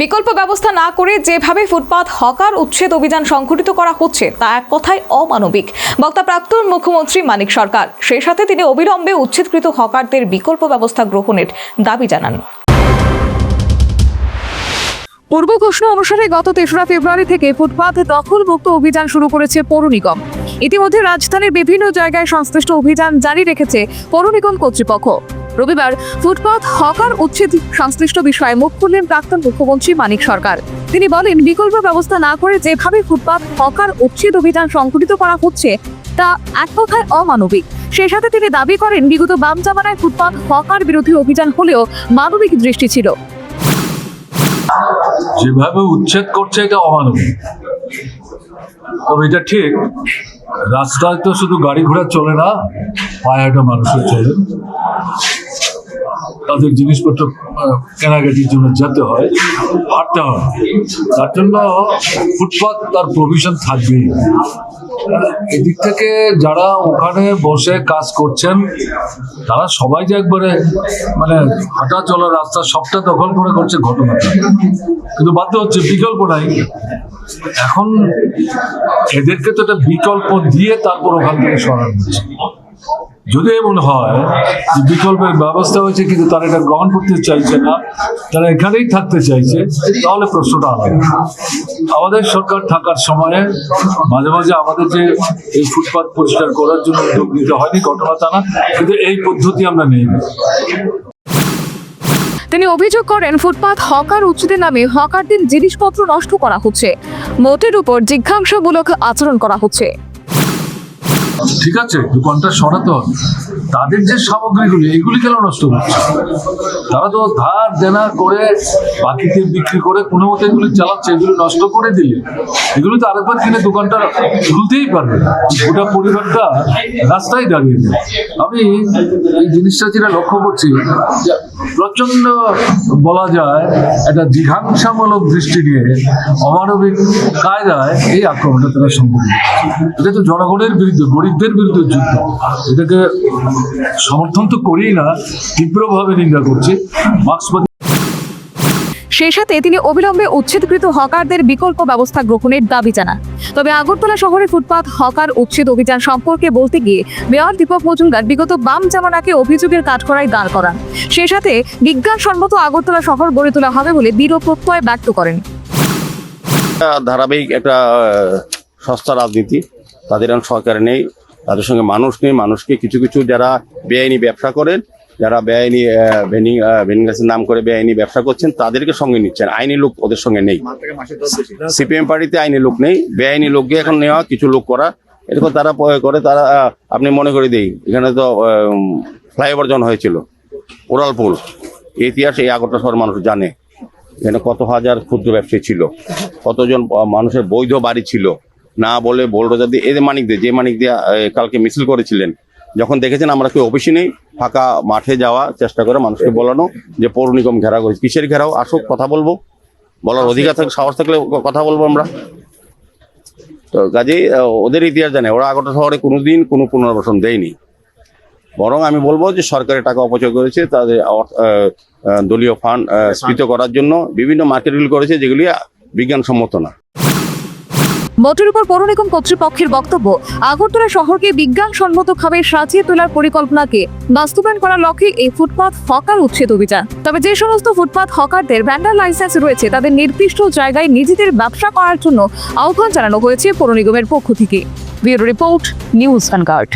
বিকল্প ব্যবস্থা না করে যেভাবে ফুটপাত হকার উচ্ছেদ অভিযান সংঘটিত করা হচ্ছে তা এক কথায় অমানবিক। বক্তা প্রাক্তন মুখ্যমন্ত্রী মানিক সরকার। সেই সাথে তিনি অবিলম্বে উচ্ছেদকৃত হকারদের বিকল্প ব্যবস্থা গ্রহণের দাবি জানান। পূর্ব ঘোষণা অনুসারে গত ৩রা ফেব্রুয়ারি থেকে ফুটপাত দখলমুক্ত অভিযান শুরু করেছে পৌর নিগম। ইতিমধ্যে রাজধানীর বিভিন্ন জায়গায় সংশ্লিষ্ট অভিযান জারি রেখেছে পৌর নিগম কর্তৃপক্ষ। রবিবার ফুটপাত হকার উচ্ছেদ সংশ্লিষ্ট বিষয়ে মুখ খুললেন প্রাক্তন মুখ্যমন্ত্রী মানিক সরকার। তিনি বলেন, বিকল্প ব্যবস্থা না করে যেভাবে ফুটপাত হকার উচ্ছেদ অভিযান সংঘটিত করা হচ্ছে তা এক কথায় অমানবিক। সেই সাথে তিনি দাবি করেন, বিগত বাম জামানায় ফুটপাত হকার বিরোধী অভিযান হলেও মানবিক দৃষ্টি ছিল। যেভাবে উচ্ছেদ করছে এটা অমানবিক। তবে এটা ঠিক, রাস্তায় তো শুধু গাড়ি ঘোড়া চলে না, পায়ে একটা মানুষের চলে। তাদের জিনিসপত্র কেনাকাটির জন্য যেতে হয়, হাঁটতে হয়। তার জন্য ফুটপাত তার প্রভিশন থাকবেই। এদিক থেকে যারা ওখানে বসে কাজ করছেন তারা সবাই যে একবারে হাঁটা চলা রাস্তা সবটা দখল করে করছে ঘটনাটা, কিন্তু বাধ্য হচ্ছে, বিকল্প নাই। এখন এদেরকে তো একটা বিকল্প দিয়ে তারপর ওখান থেকে সরানো হচ্ছে। যদি এমন হয় যে বিকল্পের ব্যবস্থা হয়েছে কিন্তু তারা এটা গ্রহণ করতে চাইছে না, তারা এখানেই থাকতে চাইছে, তাহলে প্রশ্নটা আলাদা। আমাদের সরকার থাকার সময়ে মাঝে মাঝে আমাদের যে এই ফুটপাত পরিষ্কার করার জন্য উদ্যোগ নিতে হয়নি, ঘটনা তা না, কিন্তু এই পদ্ধতি আমরা নেই। তিনি অভিযোগ করেন, ফুটপাত হকার উচ্ছেদের নামে হকারদের জিনিসপত্র নষ্ট করা হচ্ছে, মোটের উপর জিজ্ঞাসামূলক আচরণ করা হচ্ছে। ঠিক আছে, দোকানটা সরাতে হবে, তাদের যে সামগ্রীগুলি এগুলি কেন নষ্ট করছে? তারা তো ধার দেনা করে বাকিতে বিক্রি করে কোনো মতো এগুলি চালাচ্ছে। এগুলো নষ্ট করে দিলে এগুলো তো আরেকবার কিনে দোকানটা খুলতেই পারবে না, গোটা পরিবারটা রাস্তায় দাঁড়িয়ে যায়। আমি এই জিনিসটা যেটা লক্ষ্য করছি, প্রচন্ড বলা যায় একটা জিঘাংসামূলক দৃষ্টি নিয়ে অমানবিক কায়দায় এই আক্রমণটা তারা সংঘটিত করছে। এটা তো জনগণের বিরুদ্ধে, গরিবদের বিরুদ্ধে যুদ্ধ। এটাকে সমর্থন তো করেই না, তীব্রভাবে নিন্দা করছে মার্ক্সবাদী। সেই সাথে তিনি অবিলম্বে উচ্ছেদকৃত হকারদের বিকল্প ব্যবস্থা গ্রহণের দাবি জানান। তবে আগরতলা শহরে ফুটপাত হকার উচ্ছেদ অভিযান সম্পর্কে বলতে গিয়ে মেয়র দীপক মজুমদার বিগত বাম জামানাকে অভিযোগের কাঠগড়ায় দাঁড় করান। সেই সাথে বিজ্ঞানসম্মত আগরতলা শহর গড়ে তোলা হবে বলে দৃঢ় প্রত্যয় ব্যক্ত করেন। ধারাবাহিক একটা সস্তা রাজনীতি, তাদের সরকার নেই, তাদের সঙ্গে মানুষ নেই। মানুষকে কিছু কিছু যারা বেআইনি ব্যবসা করেন, যারা বেআইনি ভেন্ডিং গ্যাসের নাম করে বেআইনি ব্যবসা করছেন, তাদেরকে সঙ্গে নিচ্ছেন। আইনি লোক ওদের সঙ্গে নেই। সিপিএম পার্টিতে আইনি লোক নেই, বেআইনি লোককে এখন নেওয়া, কিছু লোক করা, এরকম তারা করে। তারা আপনি মনে করে দিই, এখানে তো ফ্লাইওভার জন হয়েছিল, উড়ালপুল, ইতিহাস এই আগরতলা শহর মানুষ জানে। এখানে কত হাজার ক্ষুদ্র ব্যবসায়ী ছিল, কতজন মানুষের বৈধ বাড়ি ছিল, না বলে বোলডোজার দিয়ে এদের মানিক দিয়ে, যে মানিক দিয়ে কালকে মিছিল করেছিলেন, যখন দেখেছেন আমরা কেউ অফিসে নেই, ফাঁকা মাঠে যাওয়া চেষ্টা করে মানুষকে বলানো যে পৌর নিগম ঘেরাও করেছে। কিসের ঘেরাও? আসুক, কথা বলবো, বলার অধিকার থাকলে, সাহস থাকলে কথা বলবো আমরা। তো কাজেই ওদের ইতিহাস জানে, ওরা আগরতলা শহরে কোনোদিন কোনো পুনর্বাসন দেয়নি। বরং আমি বলবো যে সরকারের টাকা অপচয় করেছে, তাদের দলীয় ফান্ড স্ফীত করার জন্য বিভিন্ন মার্কেটগুলি করেছে, যেগুলি বিজ্ঞানসম্মত না। মোটের উপর পৌর নিগম কর্তৃপক্ষের বক্তব্য, আগরতলা শহরকে বিজ্ঞানসম্মতভাবে সাজিয়ে তোলার পরিকল্পনাকে বাস্তবায়ন করার লক্ষ্যে এই ফুটপাত হকার উচ্ছেদ অভিযান। তবে যে সমস্ত ফুটপাত হকারদের ভ্যান্ডার লাইসেন্স রয়েছে, তাদের নির্দিষ্ট জায়গায় নিজেদের ব্যবসা করার জন্য আহ্বান জানানো হয়েছে পৌর নিগমের পক্ষ থেকে। Bureau report, news vanguard.